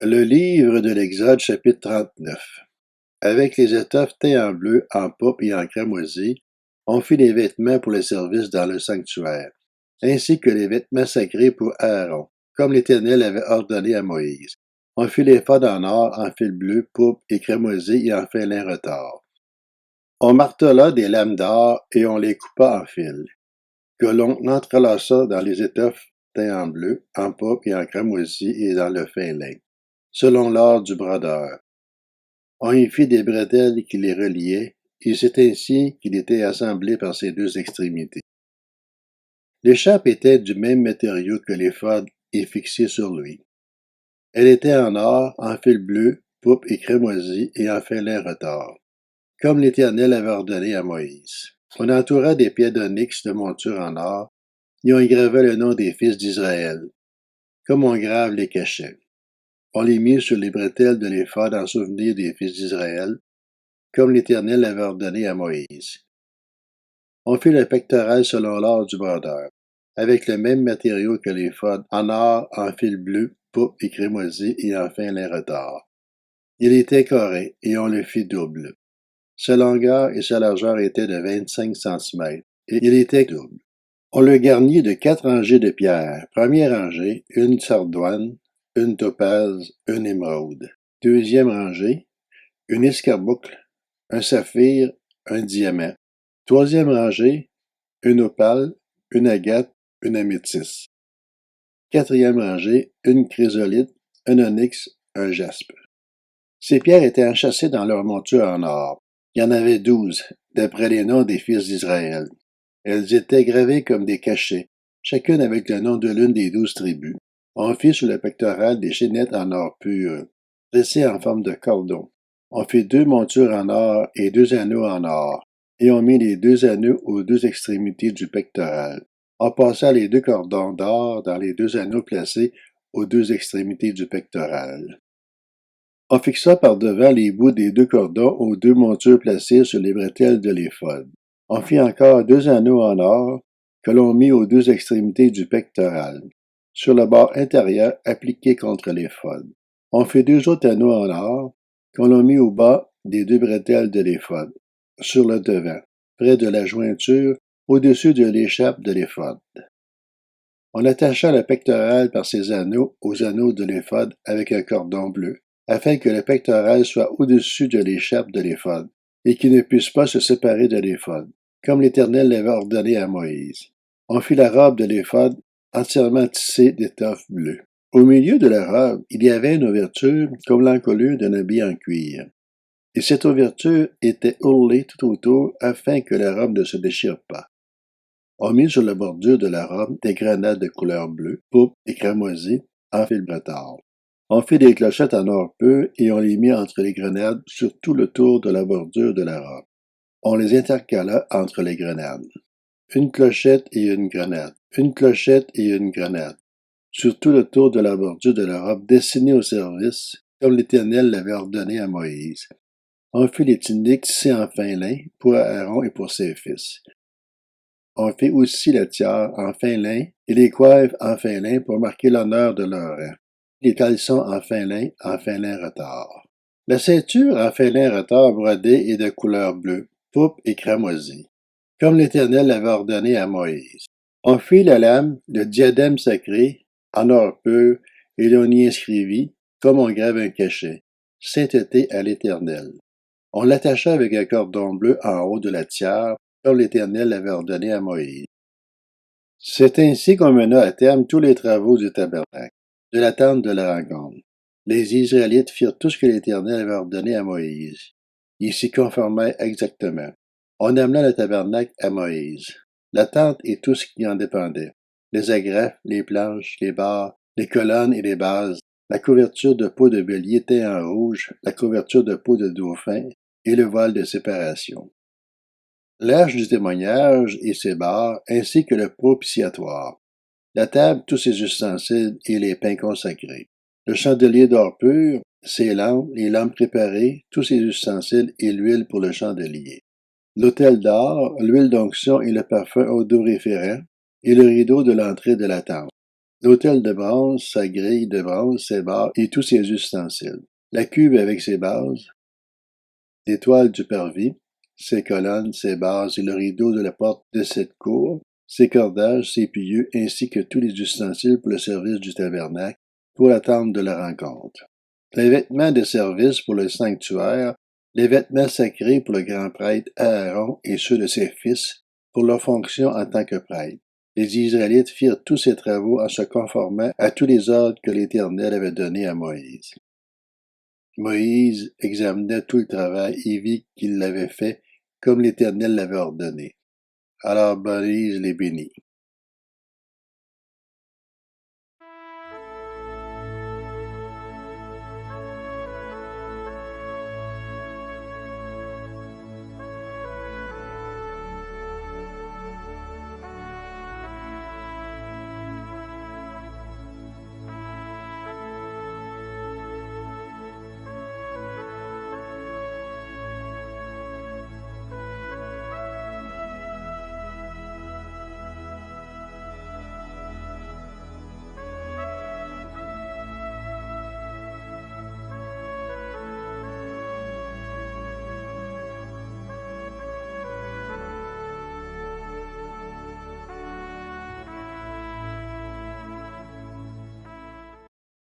Le livre de l'Exode, chapitre 39. Avec les étoffes teintes en bleu, en pourpre et en cramoisi, on fit les vêtements pour le service dans le sanctuaire, ainsi que les vêtements sacrés pour Aaron, comme l'Éternel avait ordonné à Moïse. On fit l'éphod en or, en fil bleu, pourpre et cramoisi et en fin lin retors. On martela des lames d'or et on les coupa en fils, que l'on entrelaça dans les étoffes teintes en bleu, en pourpre et en cramoisi et dans le fin lin, selon l'ordre du brodeur. On y fit des bretelles qui les reliaient, et c'est ainsi qu'il était assemblé par ses deux extrémités. L'écharpe était du même matériau que l'éphod et fixée sur lui. Elle était en or, en fil bleu, pourpre et cramoisi et en fin lin retors, comme l'Éternel avait ordonné à Moïse. On entoura des pieds d'onyx de monture en or, et on y gravait le nom des fils d'Israël, comme on grave les cachets. On les mit sur les bretelles de l'éphod en souvenir des fils d'Israël, comme l'Éternel l'avait ordonné à Moïse. On fit le pectoral selon l'ordre du brodeur, avec le même matériau que l'éphod, en or, en fil bleu, pourpre et cramoisi et en fin lin retors. Il était carré, et on le fit double. Sa longueur et sa largeur étaient de 25 centimètres, et il était double. On le garnit de 4 rangées de pierres. Première rangée, une sardoine, une topaze, une émeraude. Deuxième rangée, une escarboucle, un saphir, un diamant. Troisième rangée, une opale, une agate, une améthyste. Quatrième rangée, une chrysolite, un onyx, un jaspe. Ces pierres étaient enchâssées dans leur monture en or. Il y en avait 12, d'après les noms des fils d'Israël. Elles étaient gravées comme des cachets, chacune avec le nom de l'une des 12 tribus. On fit sur le pectoral des chaînettes en or pur, dressées en forme de cordon. On fit 2 montures en or et 2 anneaux en or, et on mit les 2 anneaux aux 2 extrémités du pectoral. On passa les 2 cordons d'or dans les 2 anneaux placés aux 2 extrémités du pectoral. On fixa par devant les bouts des 2 cordons aux 2 montures placées sur les bretelles de l'éphod. On fit encore 2 anneaux en or que l'on mit aux 2 extrémités du pectoral, sur le bord intérieur appliqué contre l'éphod. On fit 2 autres anneaux en or que l'on mit au bas des 2 bretelles de l'éphod, sur le devant, près de la jointure, au-dessus de l'écharpe de l'éphod. On attacha le pectoral par ces anneaux aux anneaux de l'éphod avec un cordon bleu, afin que le pectoral soit au-dessus de l'écharpe de l'éphod, et qu'il ne puisse pas se séparer de l'éphod, comme l'Éternel l'avait ordonné à Moïse. On fit la robe de l'éphod entièrement tissée d'étoffe bleue. Au milieu de la robe, il y avait une ouverture comme l'encolure d'un habit en cuir. Et cette ouverture était ourlée tout autour afin que la robe ne se déchire pas. On mit sur la bordure de la robe des grenades de couleur bleue, pourpre et cramoisi en fil bretard. On fit des clochettes en or pur et on les mit entre les grenades sur tout le tour de la bordure de la robe. On les intercala entre les grenades. Une clochette et une grenade, une clochette et une grenade, sur tout le tour de la bordure de la robe destinée au service, comme l'Éternel l'avait ordonné à Moïse. On fit les tuniques tissées en fin lin pour Aaron et pour ses fils. On fit aussi la tiare en fin lin et les coiffes en fin lin pour marquer l'honneur de leur rang. Les caleçons en fin lin retors. La ceinture en fin lin retors brodée est de couleur bleue, pourpre et cramoisi, comme l'Éternel l'avait ordonné à Moïse. On fit la lame, le diadème sacré, en or pur, et l'on y inscrivit, comme on grave un cachet, sainteté à l'Éternel. On l'attacha avec un cordon bleu en haut de la tiare, comme l'Éternel l'avait ordonné à Moïse. C'est ainsi qu'on mena à terme tous les travaux du tabernacle, de la tente de la rencontre. Les Israélites firent tout ce que l'Éternel avait ordonné à Moïse. Ils s'y conformèrent exactement. On amena le tabernacle à Moïse, la tente et tout ce qui en dépendait, les agrafes, les planches, les barres, les colonnes et les bases, la couverture de peau de bélier teint en rouge, la couverture de peau de dauphin et le voile de séparation. L'arche du témoignage et ses barres, ainsi que le propitiatoire, la table, tous ses ustensiles et les pains consacrés, le chandelier d'or pur, ses lampes, les lampes préparées, tous ses ustensiles et l'huile pour le chandelier, l'autel d'or, l'huile d'onction et le parfum odoriférant, et le rideau de l'entrée de la tente, l'autel de bronze, sa grille de bronze, ses barres et tous ses ustensiles, la cuve avec ses bases, l'étoile du parvis, ses colonnes, ses bases et le rideau de la porte de cette cour, ses cordages, ses piliers, ainsi que tous les ustensiles pour le service du tabernacle, pour l'attente de la rencontre. Les vêtements de service pour le sanctuaire, les vêtements sacrés pour le grand prêtre Aaron et ceux de ses fils, pour leur fonction en tant que prêtre. Les Israélites firent tous ces travaux en se conformant à tous les ordres que l'Éternel avait donnés à Moïse. Moïse examina tout le travail et vit qu'il l'avait fait comme l'Éternel l'avait ordonné. Alors Moïse les bénit.